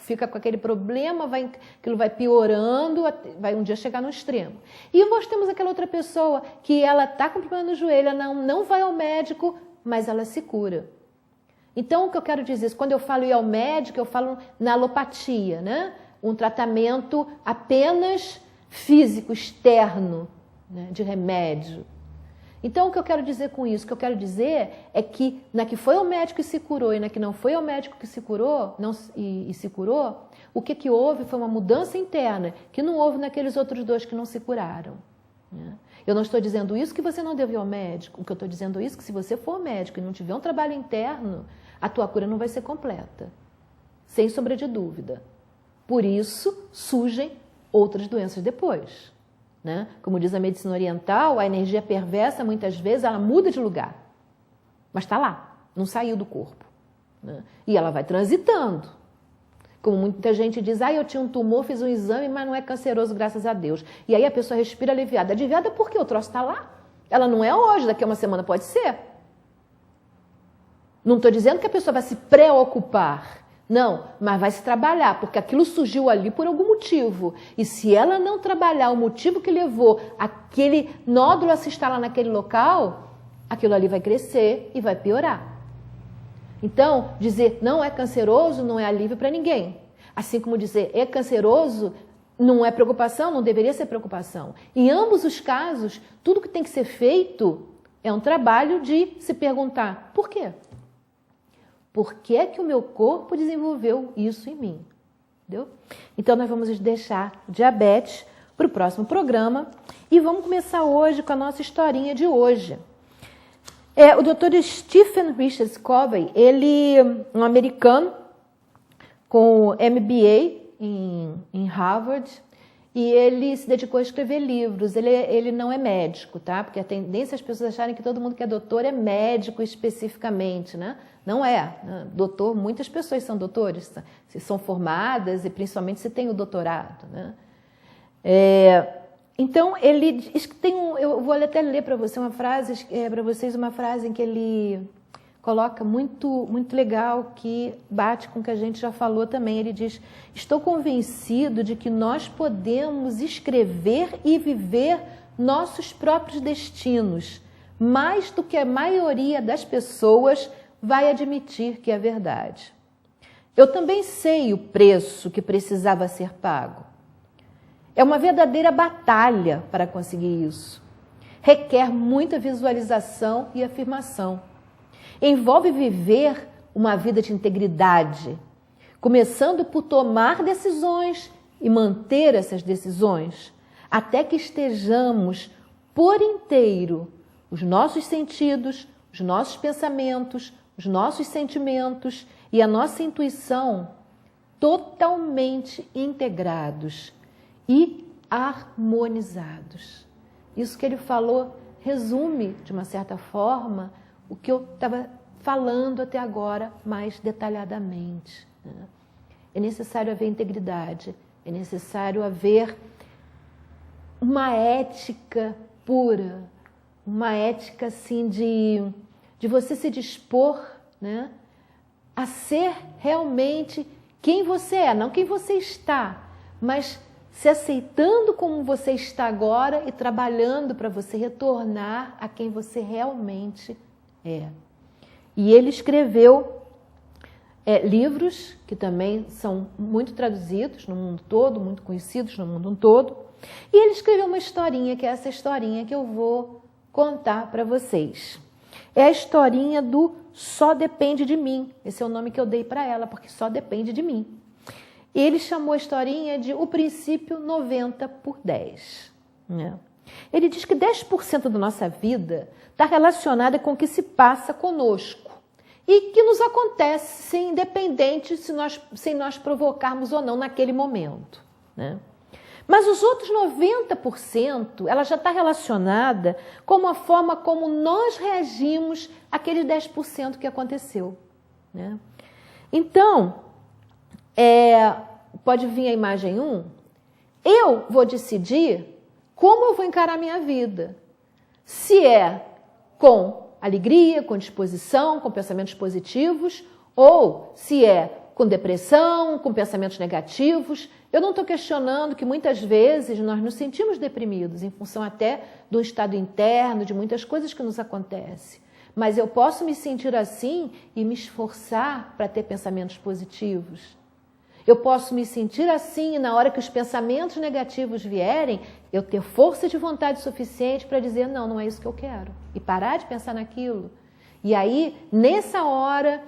S2: Fica com aquele problema, aquilo vai piorando, vai um dia chegar no extremo. E nós temos aquela outra pessoa que ela está com problema no joelho, ela não vai ao médico, mas ela se cura. Então, o que eu quero dizer, quando eu falo ir ao médico, eu falo na alopatia, né? Um tratamento apenas físico, externo, né, de remédio. Então, o que eu quero dizer com isso? O que eu quero dizer é que na que foi ao médico e se curou e na que não foi ao médico que se curou e se curou, o que houve foi uma mudança interna que não houve naqueles outros 2 que não se curaram. Né? Eu não estou dizendo isso que você não deve ir ao médico. O que eu estou dizendo é isso que se você for médico e não tiver um trabalho interno, a tua cura não vai ser completa. Sem sombra de dúvida. Por isso, surgem outras doenças depois. Né? Como diz a medicina oriental, a energia perversa, muitas vezes, ela muda de lugar. Mas está lá, não saiu do corpo. Né? E ela vai transitando. Como muita gente diz, eu tinha um tumor, fiz um exame, mas não é canceroso, graças a Deus. E aí a pessoa respira aliviada. Aliviada porque o troço está lá. Ela não é hoje, daqui a uma semana pode ser. Não estou dizendo que a pessoa vai se preocupar. Não, mas vai se trabalhar, porque aquilo surgiu ali por algum motivo. E se ela não trabalhar o motivo que levou aquele nódulo a se instalar naquele local, aquilo ali vai crescer e vai piorar. Então, dizer não é canceroso não é alívio para ninguém. Assim como dizer é canceroso não é preocupação, não deveria ser preocupação. Em ambos os casos, tudo que tem que ser feito é um trabalho de se perguntar por quê? Por que é que o meu corpo desenvolveu isso em mim? Entendeu? Então, nós vamos deixar diabetes para o próximo programa e vamos começar hoje com a nossa historinha de hoje. O Dr. Stephen Richards Covey, ele é um americano com MBA em Harvard e ele se dedicou a escrever livros. Ele não é médico, tá? Porque a tendência é as pessoas acharem que todo mundo que é doutor é médico especificamente, né? Não é. Doutor, muitas pessoas são doutores, se são formadas e principalmente se tem o doutorado, né? Então, ele tem eu vou até ler para você uma frase, para vocês uma frase em que ele coloca muito, muito legal, que bate com o que a gente já falou também. Ele diz: estou convencido de que nós podemos escrever e viver nossos próprios destinos, mais do que a maioria das pessoas vai admitir que é verdade. Eu também sei o preço que precisava ser pago. É uma verdadeira batalha para conseguir isso. Requer muita visualização e afirmação. Envolve viver uma vida de integridade, começando por tomar decisões e manter essas decisões, até que estejamos por inteiro os nossos sentidos, os nossos pensamentos, os nossos sentimentos e a nossa intuição totalmente integrados e harmonizados. Isso que ele falou resume, de uma certa forma, o que eu estava falando até agora mais detalhadamente. Né? É necessário haver integridade, é necessário haver uma ética pura, uma ética assim de você se dispor, né, a ser realmente quem você é, não quem você está, mas se aceitando como você está agora e trabalhando para você retornar a quem você realmente é. E ele escreveu livros que também são muito traduzidos no mundo todo, muito conhecidos no mundo todo. E ele escreveu uma historinha, que é essa historinha que eu vou contar para vocês. É a historinha do Só Depende de Mim. Esse é o nome que eu dei para ela, porque só depende de mim. Ele chamou a historinha de O Princípio 90/10. Né? Ele diz que 10% da nossa vida está relacionada com o que se passa conosco e que nos acontece independente sem nós provocarmos ou não naquele momento. Né? Mas os outros 90%, ela já está relacionada com a forma como nós reagimos àqueles 10% que aconteceu. Né? Então, pode vir a imagem 1. Eu vou decidir como eu vou encarar a minha vida. Se é com alegria, com disposição, com pensamentos positivos, ou se é com depressão, com pensamentos negativos. Eu não estou questionando que muitas vezes nós nos sentimos deprimidos, em função até do estado interno, de muitas coisas que nos acontecem. Mas eu posso me sentir assim e me esforçar para ter pensamentos positivos. Eu posso me sentir assim e na hora que os pensamentos negativos vierem, eu ter força de vontade suficiente para dizer, não, não é isso que eu quero. E parar de pensar naquilo. E aí, nessa hora,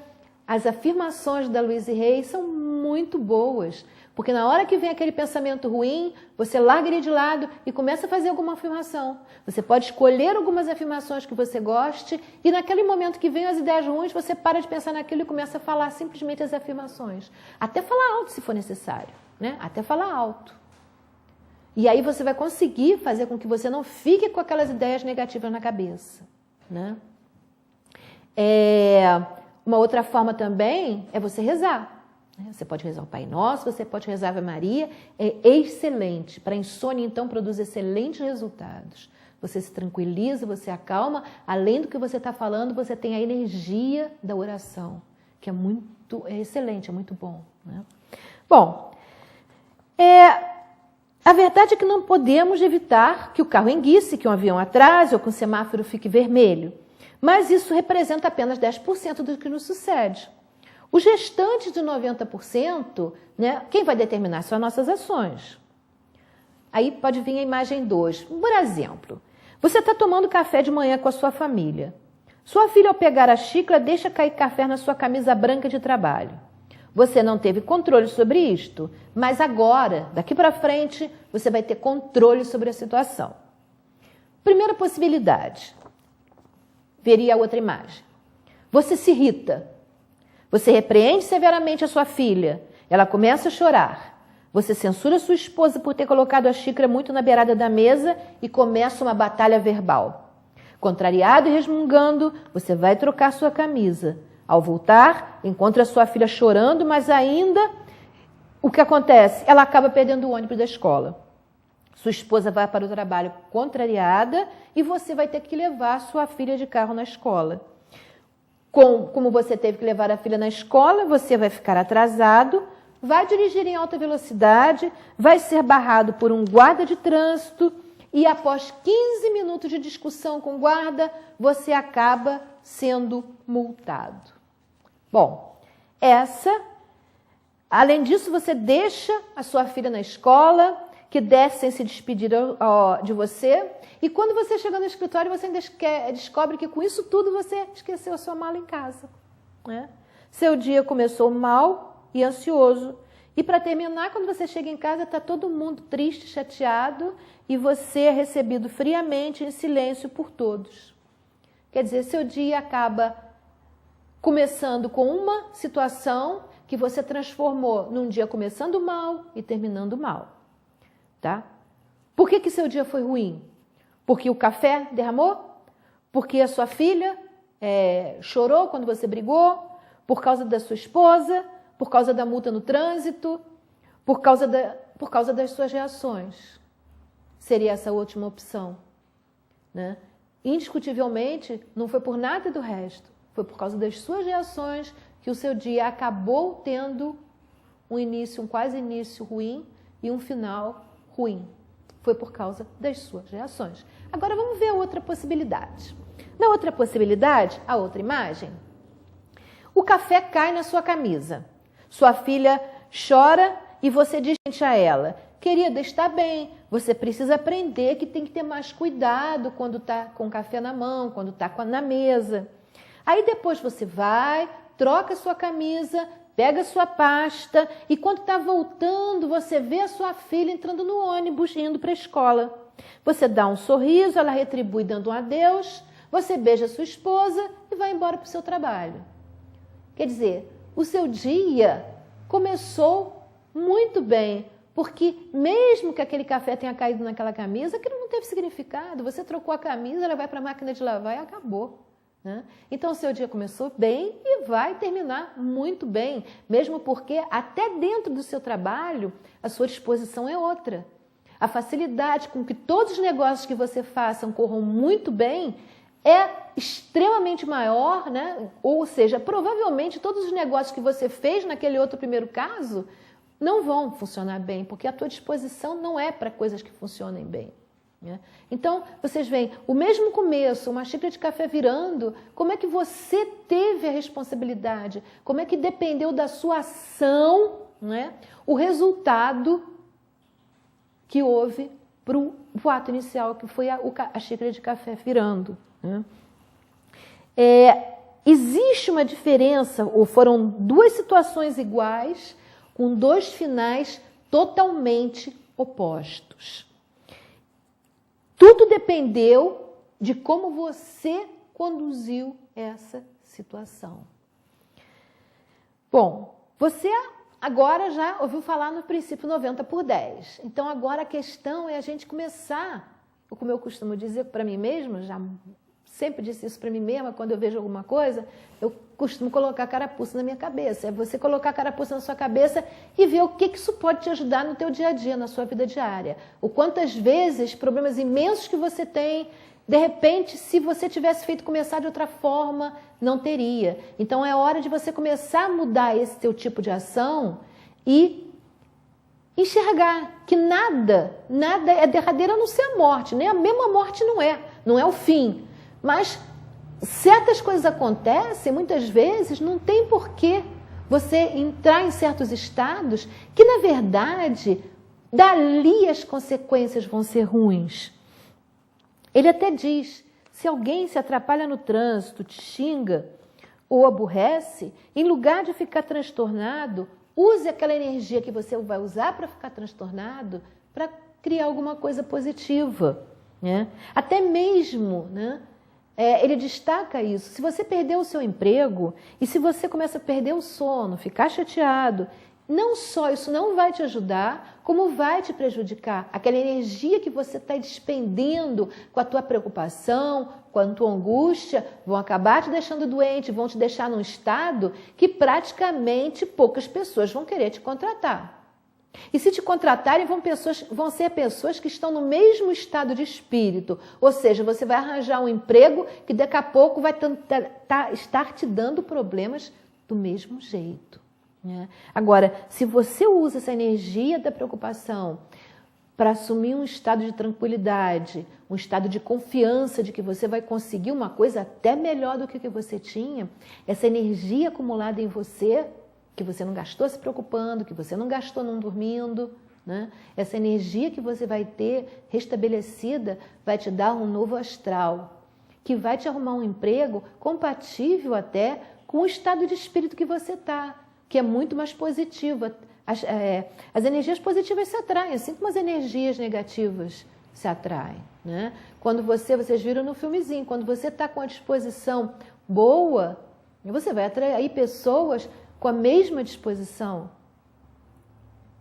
S2: as afirmações da Louise Hay são muito boas. Porque na hora que vem aquele pensamento ruim, você larga ele de lado e começa a fazer alguma afirmação. Você pode escolher algumas afirmações que você goste e naquele momento que vem as ideias ruins, você para de pensar naquilo e começa a falar simplesmente as afirmações. Até falar alto se for necessário, né? Até falar alto. E aí você vai conseguir fazer com que você não fique com aquelas ideias negativas na cabeça, né? Uma outra forma também é você rezar. Você pode rezar o Pai Nosso, você pode rezar a Ave Maria, é excelente. Para insônia, então, produz excelentes resultados. Você se tranquiliza, você acalma, além do que você está falando, você tem a energia da oração, que é excelente, é muito bom, né? Bom, a verdade é que não podemos evitar que o carro enguice, que um avião atrase ou que um semáforo fique vermelho, mas isso representa apenas 10% do que nos sucede. Os restantes de 90%, né, quem vai determinar são as nossas ações. Aí pode vir a imagem 2. Por exemplo, você está tomando café de manhã com a sua família. Sua filha, ao pegar a xícara, deixa cair café na sua camisa branca de trabalho. Você não teve controle sobre isto, mas agora, daqui para frente, você vai ter controle sobre a situação. Primeira possibilidade. Veria a outra imagem. Você se irrita. Você repreende severamente a sua filha. Ela começa a chorar. Você censura sua esposa por ter colocado a xícara muito na beirada da mesa e começa uma batalha verbal. Contrariado e resmungando, você vai trocar sua camisa. Ao voltar, encontra sua filha chorando, mas ainda o que acontece? Ela acaba perdendo o ônibus da escola. Sua esposa vai para o trabalho contrariada e você vai ter que levar sua filha de carro na escola. Como você teve que levar a filha na escola, você vai ficar atrasado, vai dirigir em alta velocidade, vai ser barrado por um guarda de trânsito e após 15 minutos de discussão com o guarda, você acaba sendo multado. Bom, além disso, você deixa a sua filha na escola, que desce sem se despedir de você. E quando você chega no escritório, você ainda descobre que com isso tudo você esqueceu a sua mala em casa, né? Seu dia começou mal e ansioso. E para terminar, quando você chega em casa, está todo mundo triste, chateado, e você é recebido friamente, em silêncio por todos. Quer dizer, seu dia acaba começando com uma situação que você transformou num dia começando mal e terminando mal. Tá? Por que seu dia foi ruim? Porque o café derramou? Porque a sua filha chorou quando você brigou? Por causa da sua esposa? Por causa da multa no trânsito? Por causa das suas reações? Seria essa a última opção, né? Indiscutivelmente, não foi por nada do resto. Foi por causa das suas reações que o seu dia acabou tendo um quase início ruim e um final ruim. Foi por causa das suas reações. Agora vamos ver a outra possibilidade. Na outra possibilidade, a outra imagem, o café cai na sua camisa. Sua filha chora e você diz a ela: querida, está bem, você precisa aprender que tem que ter mais cuidado quando está com o café na mão, quando está na mesa. Aí depois você vai, troca a sua camisa, pega a sua pasta e quando está voltando, você vê a sua filha entrando no ônibus, indo para a escola. Você dá um sorriso, ela retribui dando um adeus, você beija a sua esposa e vai embora para o seu trabalho. Quer dizer, o seu dia começou muito bem, porque mesmo que aquele café tenha caído naquela camisa, aquilo não teve significado. Você trocou a camisa, ela vai para a máquina de lavar e acabou, né? Então, o seu dia começou bem e vai terminar muito bem, mesmo porque até dentro do seu trabalho, a sua disposição é outra. A facilidade com que todos os negócios que você faça corram muito bem é extremamente maior, né? Ou seja, provavelmente todos os negócios que você fez naquele outro primeiro caso não vão funcionar bem, porque a tua disposição não é para coisas que funcionem bem, né? Então, vocês veem, o mesmo começo, uma xícara de café virando, como é que você teve a responsabilidade? Como é que dependeu da sua ação né, o resultado que houve para o ato inicial, que foi a xícara de café virando. Né? Existe uma diferença, ou foram duas situações iguais, com dois finais totalmente opostos. Tudo dependeu de como você conduziu essa situação. Bom, você agora já ouviu falar no princípio 90/10. Então, agora a questão é a gente começar, como eu costumo dizer para mim mesma, já sempre disse isso para mim mesma, quando eu vejo alguma coisa, eu costumo colocar a carapuça na minha cabeça. É você colocar a carapuça na sua cabeça e ver o que isso pode te ajudar no teu dia a dia, na sua vida diária. O quantas vezes problemas imensos que você tem, de repente, se você tivesse feito começar de outra forma, não teria. Então, é hora de você começar a mudar esse teu tipo de ação e enxergar que nada é derradeiro a não ser a morte. Nem a mesma morte não é o fim. Mas certas coisas acontecem, muitas vezes, não tem porquê você entrar em certos estados que, na verdade, dali as consequências vão ser ruins. Ele até diz, se alguém se atrapalha no trânsito, te xinga ou aborrece, em lugar de ficar transtornado, use aquela energia que você vai usar para ficar transtornado para criar alguma coisa positiva. Né? Até mesmo, né? Ele destaca isso. Se você perder o seu emprego e se você começa a perder o sono, ficar chateado, não só isso não vai te ajudar, como vai te prejudicar. Aquela energia que você está despendendo com a tua preocupação, com a tua angústia, vão acabar te deixando doente, vão te deixar num estado que praticamente poucas pessoas vão querer te contratar. E se te contratarem, vão ser pessoas que estão no mesmo estado de espírito. Ou seja, você vai arranjar um emprego que daqui a pouco vai estar te dando problemas do mesmo jeito. Né? Agora, se você usa essa energia da preocupação para assumir um estado de tranquilidade, um estado de confiança de que você vai conseguir uma coisa até melhor do que você tinha, essa energia acumulada em você, que você não gastou se preocupando, que você não gastou não dormindo, né? Essa energia que você vai ter restabelecida vai te dar um novo astral, que vai te arrumar um emprego compatível até com o estado de espírito que você está, que é muito mais positivo. As energias positivas se atraem, assim como as energias negativas se atraem. Né? Quando vocês viram no filmezinho, quando você está com a disposição boa, você vai atrair pessoas com a mesma disposição.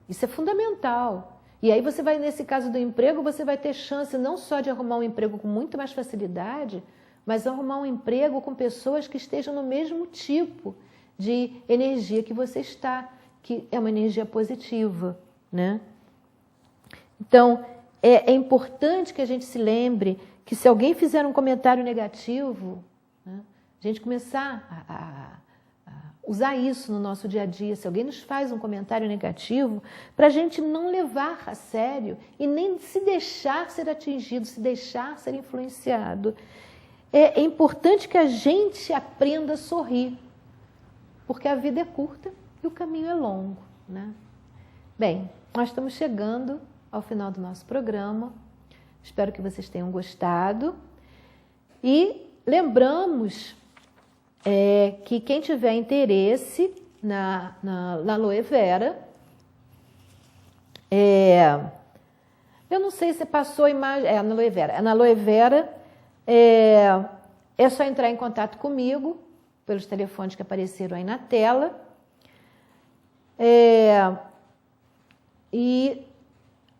S2: Isso é fundamental. E aí você vai, nesse caso do emprego, você vai ter chance não só de arrumar um emprego com muito mais facilidade, mas arrumar um emprego com pessoas que estejam no mesmo tipo de energia que você está, que é uma energia positiva, né? Então, é importante que a gente se lembre que se alguém fizer um comentário negativo, né, a gente começar a usar isso no nosso dia a dia. Se alguém nos faz um comentário negativo, para a gente não levar a sério e nem se deixar ser atingido, se deixar ser influenciado. É importante que a gente aprenda a sorrir, porque a vida é curta e o caminho é longo. Né? Bem, nós estamos chegando ao final do nosso programa. Espero que vocês tenham gostado. E lembramos que quem tiver interesse na aloe vera, eu não sei se passou a imagem, na aloe vera. Na aloe vera é só entrar em contato comigo pelos telefones que apareceram aí na tela. E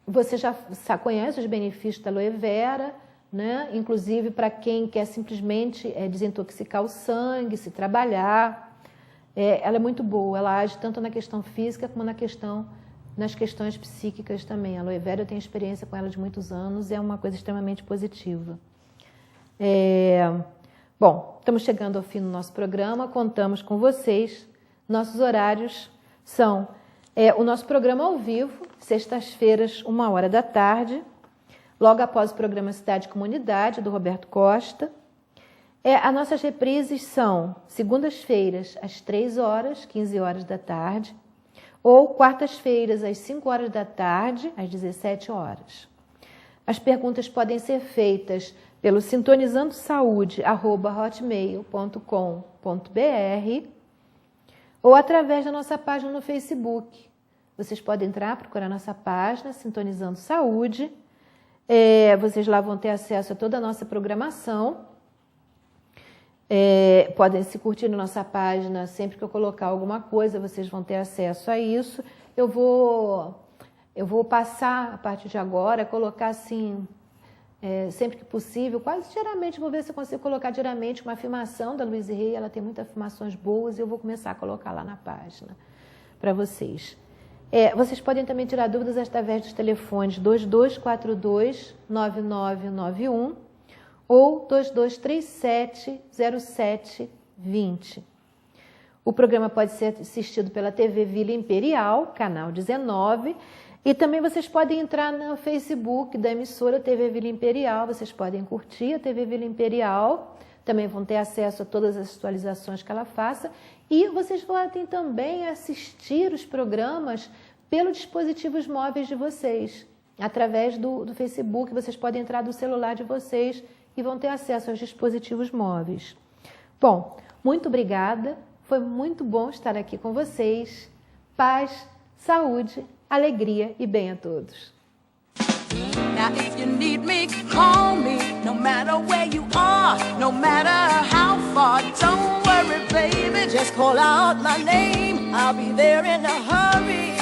S2: você já conhece os benefícios da aloe vera, né? Inclusive para quem quer simplesmente desintoxicar o sangue, se trabalhar. Ela é muito boa, ela age tanto na questão física como nas questões psíquicas também. A aloe vera, eu tenho experiência com ela de muitos anos, é uma coisa extremamente positiva. Bom, estamos chegando ao fim do nosso programa, contamos com vocês. Nossos horários são o nosso programa ao vivo, sextas-feiras, 13h da tarde, logo após o programa Cidade e Comunidade, do Roberto Costa. As nossas reprises são segundas-feiras, às 3h, 15h da tarde, ou quartas-feiras, às 5 horas da tarde, às 17 horas. As perguntas podem ser feitas pelo sintonizandosaude@hotmail.com.br ou através da nossa página no Facebook. Vocês podem entrar, procurar nossa página, Sintonizando Saúde. Vocês lá vão ter acesso a toda a nossa programação. Podem se curtir na nossa página, sempre que eu colocar alguma coisa, vocês vão ter acesso a isso. Eu vou passar, a partir de agora, colocar assim, sempre que possível, quase diariamente, vou ver se eu consigo colocar diariamente uma afirmação da Louise Hay. Ela tem muitas afirmações boas e eu vou começar a colocar lá na página para vocês. Vocês podem também tirar dúvidas através dos telefones 2242-9991 ou 2237-0720. O programa pode ser assistido pela TV Vila Imperial, canal 19, e também vocês podem entrar no Facebook da emissora TV Vila Imperial, vocês podem curtir a TV Vila Imperial, também vão ter acesso a todas as atualizações que ela faça, e vocês podem também assistir os programas pelos dispositivos móveis de vocês, através do Facebook. Vocês podem entrar do celular de vocês e vão ter acesso aos dispositivos móveis. Bom, muito obrigada, foi muito bom estar aqui com vocês. Paz, saúde, alegria e bem a todos.
S1: Now if you need me, call me, no matter where you are, no matter how far. Don't worry, baby, just call out my name. I'll be there in a hurry.